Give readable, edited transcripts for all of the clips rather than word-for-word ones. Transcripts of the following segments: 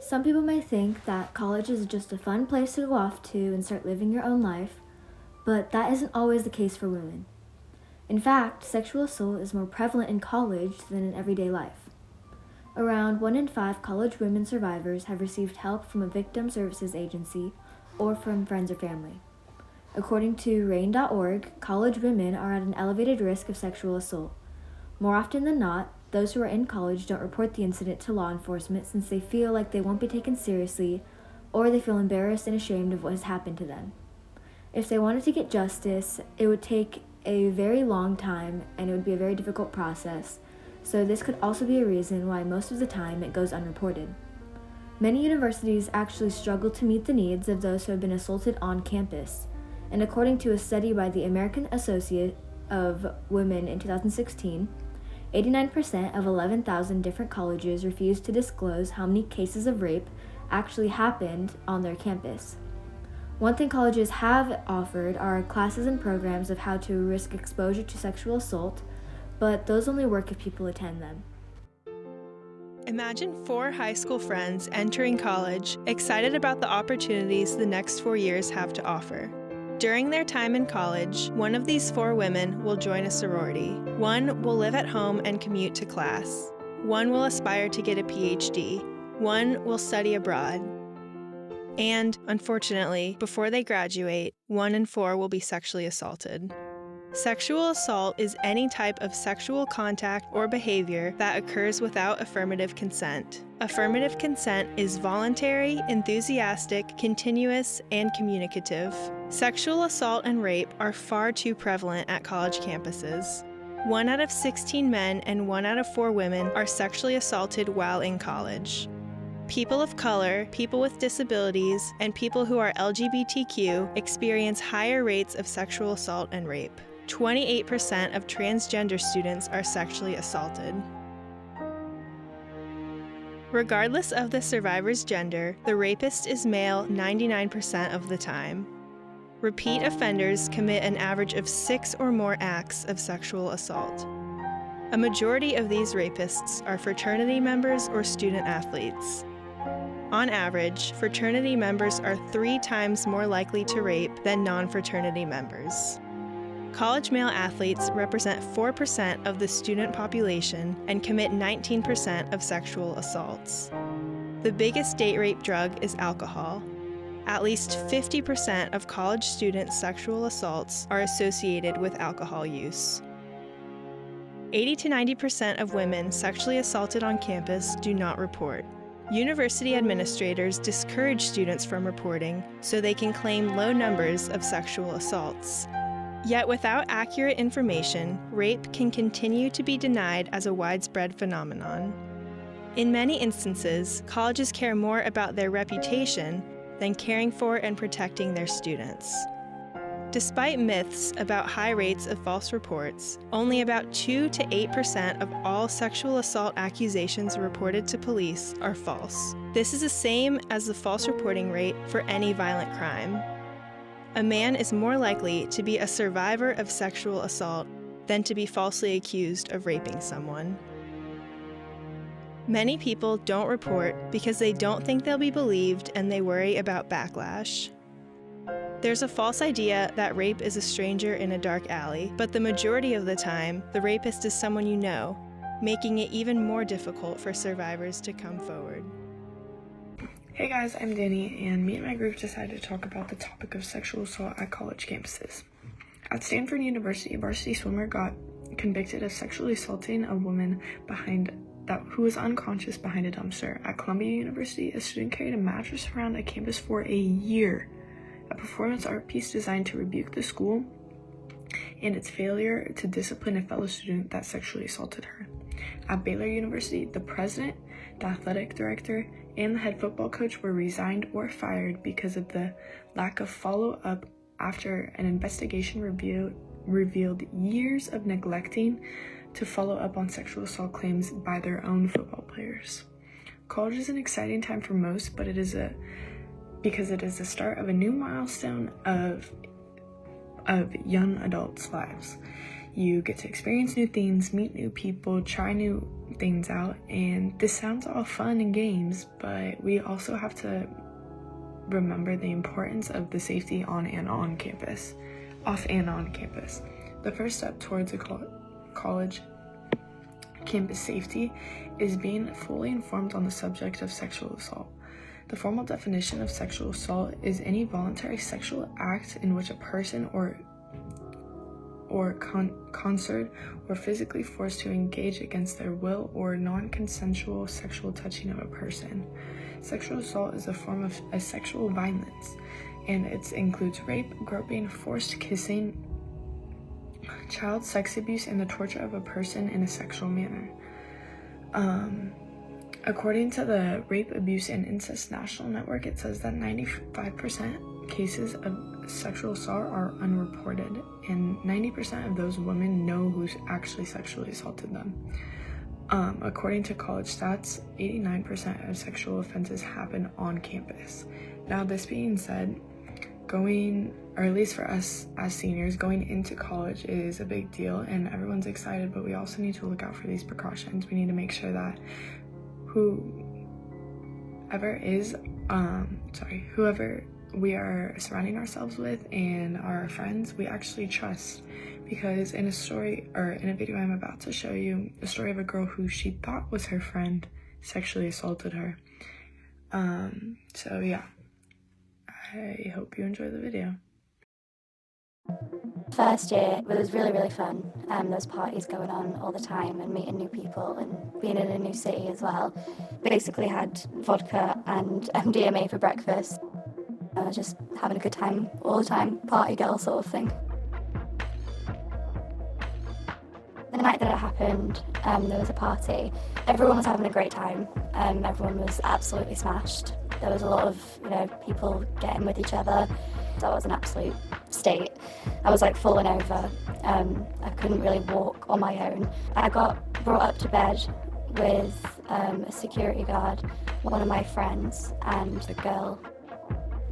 Some people may think that college is just a fun place to go off to and start living your own life, but that isn't always the case for women. In fact, sexual assault is more prevalent in college than in everyday life. Around 1 in 5 college women survivors have received help from a victim services agency or from friends or family. According to RAINN.org, college women are at an elevated risk of sexual assault. More often than not, those who are in college don't report the incident to law enforcement since they feel like they won't be taken seriously or they feel embarrassed and ashamed of what has happened to them. If they wanted to get justice, it would take a very long time and it would be a very difficult process, so this could also be a reason why most of the time it goes unreported. Many universities actually struggle to meet the needs of those who have been assaulted on campus, and according to a study by the American Associate of Women in 2016, 89% of 11,000 different colleges refused to disclose how many cases of rape actually happened on their campus. One thing colleges have offered are classes and programs of how to risk exposure to sexual assault, but those only work if people attend them. Imagine 4 high school friends entering college, excited about the opportunities the next 4 years have to offer. During their time in college, one of these 4 women will join a sorority. One will live at home and commute to class. One will aspire to get a PhD. One will study abroad. And, unfortunately, before they graduate, 1 in 4 will be sexually assaulted. Sexual assault is any type of sexual contact or behavior that occurs without affirmative consent. Affirmative consent is voluntary, enthusiastic, continuous, and communicative. Sexual assault and rape are far too prevalent at college campuses. 1 out of 16 men and 1 out of 4 women are sexually assaulted while in college. People of color, people with disabilities, and people who are LGBTQ experience higher rates of sexual assault and rape. 28% of transgender students are sexually assaulted. Regardless of the survivor's gender, the rapist is male 99% of the time. Repeat offenders commit an average of 6 or more acts of sexual assault. A majority of these rapists are fraternity members or student athletes. On average, fraternity members are 3 times more likely to rape than non-fraternity members. College male athletes represent 4% of the student population and commit 19% of sexual assaults. The biggest date rape drug is alcohol. At least 50% of college students' sexual assaults are associated with alcohol use. 80 to 90% of women sexually assaulted on campus do not report. University administrators discourage students from reporting so they can claim low numbers of sexual assaults. Yet without accurate information, rape can continue to be denied as a widespread phenomenon. In many instances, colleges care more about their reputation than caring for and protecting their students. Despite myths about high rates of false reports, only about 2 to 8% of all sexual assault accusations reported to police are false. This is the same as the false reporting rate for any violent crime. A man is more likely to be a survivor of sexual assault than to be falsely accused of raping someone. Many people don't report because they don't think they'll be believed and they worry about backlash. There's a false idea that rape is a stranger in a dark alley, but the majority of the time, the rapist is someone you know, making it even more difficult for survivors to come forward. Hey guys, I'm Danny, and me and my group decided to talk about the topic of sexual assault at college campuses. At Stanford University, a varsity swimmer got convicted of sexually assaulting a woman who was unconscious behind a dumpster. At Columbia University, a student carried a mattress around a campus for a year, a performance art piece designed to rebuke the school and its failure to discipline a fellow student that sexually assaulted her. At Baylor University, the president, the athletic director, and the head football coach were resigned or fired because of the lack of follow-up after an investigation revealed years of neglecting to follow up on sexual assault claims by their own football players. College is an exciting time for most, but because it is the start of a new milestone of young adults' lives. You get to experience new things, meet new people, try new things out, and this sounds all fun and games, but we also have to remember the importance of the safety off and on campus. The first step towards a college campus safety is being fully informed on the subject of sexual assault. The formal definition of sexual assault is any voluntary sexual act in which a person or concert or physically forced to engage against their will or non-consensual sexual touching of a person. Sexual assault is a form of a sexual violence, and it includes rape, groping, forced kissing, child sex abuse, and the torture of a person in a sexual manner. According to the Rape, Abuse, and Incest National Network, it says that 95% cases of sexual assault are unreported, and 90% of those women know who actually sexually assaulted them. According to college stats, 89% of sexual offenses happen on campus. Now, this being said, or at least for us as seniors, going into college is a big deal and everyone's excited, but we also need to look out for these precautions. We need to make sure that whoever we are surrounding ourselves with and our friends, we actually trust. Because in a video I'm about to show you, the story of a girl who she thought was her friend sexually assaulted her. So yeah, I hope you enjoy the video. First year was really fun. There was parties going on all the time and meeting new people and being in a new city as well. Basically had vodka and MDMA for breakfast. Just having a good time all the time, party girl sort of thing. The night that it happened, there was a party. Everyone was having a great time. Everyone was absolutely smashed. There was a lot of, people getting with each other. So I was an absolute state. I was like falling over. I couldn't really walk on my own. I got brought up to bed with a security guard, one of my friends, and the girl.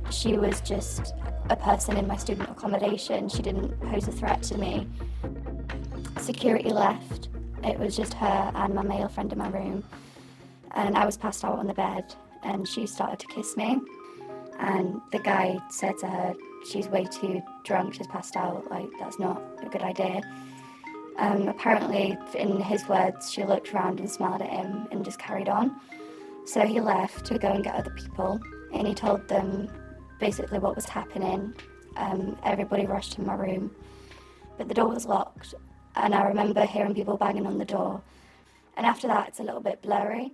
She was just a person in my student accommodation. She didn't pose a threat to me. Security left. It was just her and my male friend in my room. And I was passed out on the bed and she started to kiss me. And the guy said to her, "She's way too drunk, she's passed out, that's not a good idea." Apparently, in his words, she looked around and smiled at him and just carried on. So he left to go and get other people, and he told them basically what was happening. Everybody rushed to my room, but the door was locked, and I remember hearing people banging on the door. And after that, it's a little bit blurry.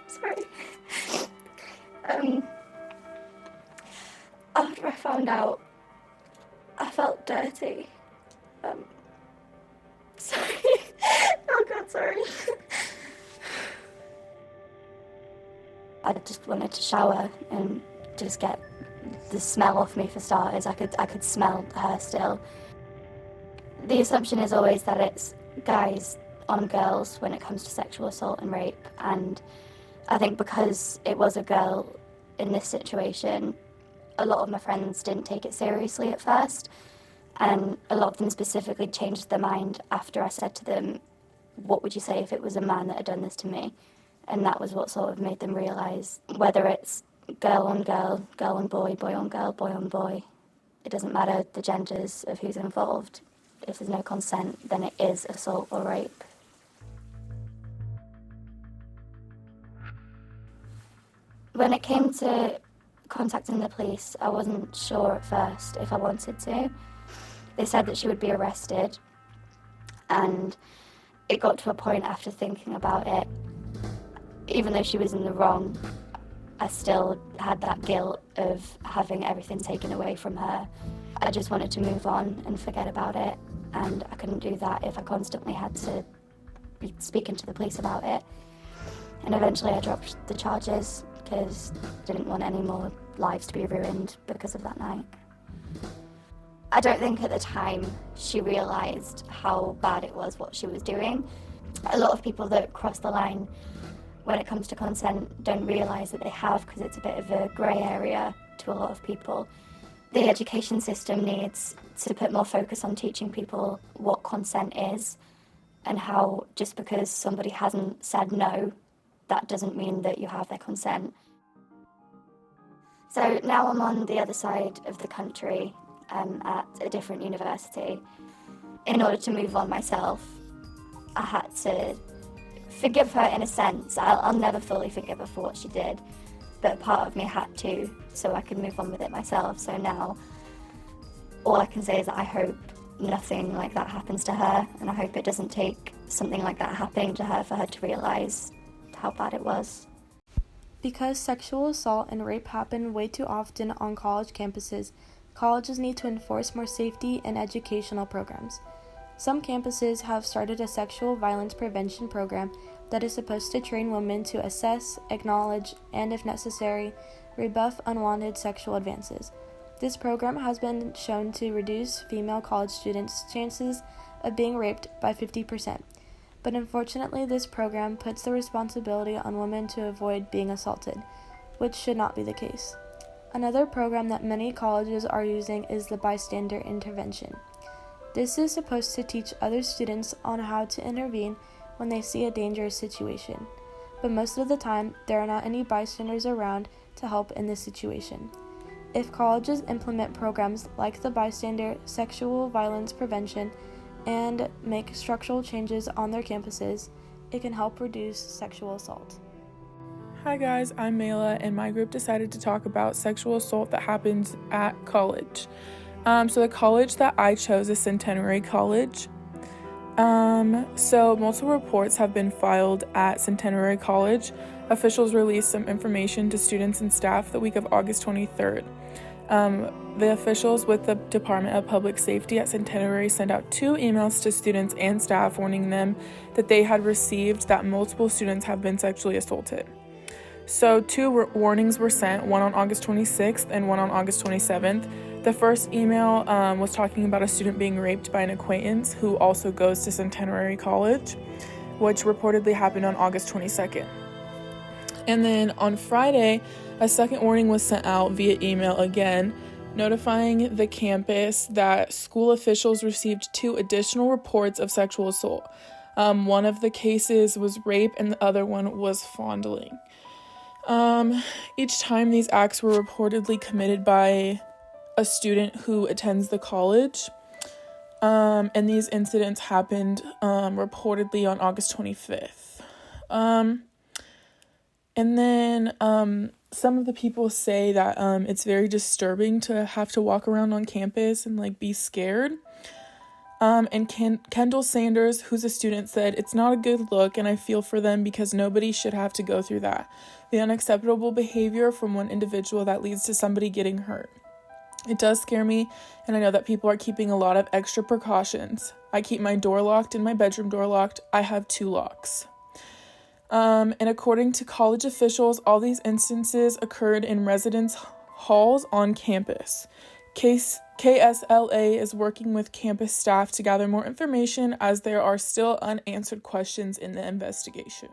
Sorry. After I found out, I felt dirty. Sorry. Oh God, sorry. I just wanted to shower and just get the smell off me for starters. I could smell her still. The assumption is always that it's guys on girls when it comes to sexual assault and rape, and I think because it was a girl in this situation, a lot of my friends didn't take it seriously at first, and a lot of them specifically changed their mind after I said to them, "What would you say if it was a man that had done this to me?" And that was what sort of made them realise, whether it's girl on girl, girl on boy, boy on girl, boy on boy, it doesn't matter the genders of who's involved. If there's no consent, then it is assault or rape. When it came to contacting the police, I wasn't sure at first if I wanted to. They said that she would be arrested, and it got to a point after thinking about it, even though she was in the wrong, I still had that guilt of having everything taken away from her. I just wanted to move on and forget about it, and I couldn't do that if I constantly had to be speaking to the police about it. And eventually I dropped the charges because I didn't want any more lives to be ruined because of that night. I don't think at the time she realised how bad it was what she was doing. A lot of people that cross the line when it comes to consent, don't realise that they have, because it's a bit of a grey area to a lot of people. The education system needs to put more focus on teaching people what consent is, and how just because somebody hasn't said no, that doesn't mean that you have their consent. So now I'm on the other side of the country at a different university. In order to move on myself, I had to forgive her in a sense. I'll never fully forgive her for what she did, but part of me had to, so I could move on with it myself. So now all I can say is that I hope nothing like that happens to her, and I hope it doesn't take something like that happening to her for her to realise how bad it was. Because sexual assault and rape happen way too often on college campuses, colleges need to enforce more safety and educational programs. Some campuses have started a sexual violence prevention program that is supposed to train women to assess, acknowledge, and if necessary, rebuff unwanted sexual advances. This program has been shown to reduce female college students' chances of being raped by 50%. But unfortunately, this program puts the responsibility on women to avoid being assaulted, which should not be the case. Another program that many colleges are using is the Bystander Intervention. This is supposed to teach other students on how to intervene when they see a dangerous situation, but most of the time, there are not any bystanders around to help in this situation. If colleges implement programs like the Bystander Sexual Violence Prevention and make structural changes on their campuses, it can help reduce sexual assault. Hi guys, I'm Mayla, and my group decided to talk about sexual assault that happens at college. So the college that I chose is Centenary College. So multiple reports have been filed at Centenary College. Officials released some information to students and staff the week of August 23rd. The officials with the Department of Public Safety at Centenary sent out 2 emails to students and staff warning them that they had received that multiple students have been sexually assaulted. So 2 warnings were sent, one on August 26th and one on August 27th. The first email was talking about a student being raped by an acquaintance who also goes to Centenary College, which reportedly happened on August 22nd. And then on Friday, a second warning was sent out via email again, notifying the campus that school officials received 2 additional reports of sexual assault. One of the cases was rape and the other one was fondling. Each time these acts were reportedly committed by a student who attends the college, and these incidents happened reportedly on August 25th. And then some of the people say that it's very disturbing to have to walk around on campus and be scared. And Kendall Sanders, who's a student, said, "It's not a good look, and I feel for them because nobody should have to go through that. The unacceptable behavior from one individual that leads to somebody getting hurt. It does scare me, and I know that people are keeping a lot of extra precautions. I keep my door locked and my bedroom door locked. I have 2 locks." And according to college officials, all these instances occurred in residence halls on campus. KSLA is working with campus staff to gather more information as there are still unanswered questions in the investigation.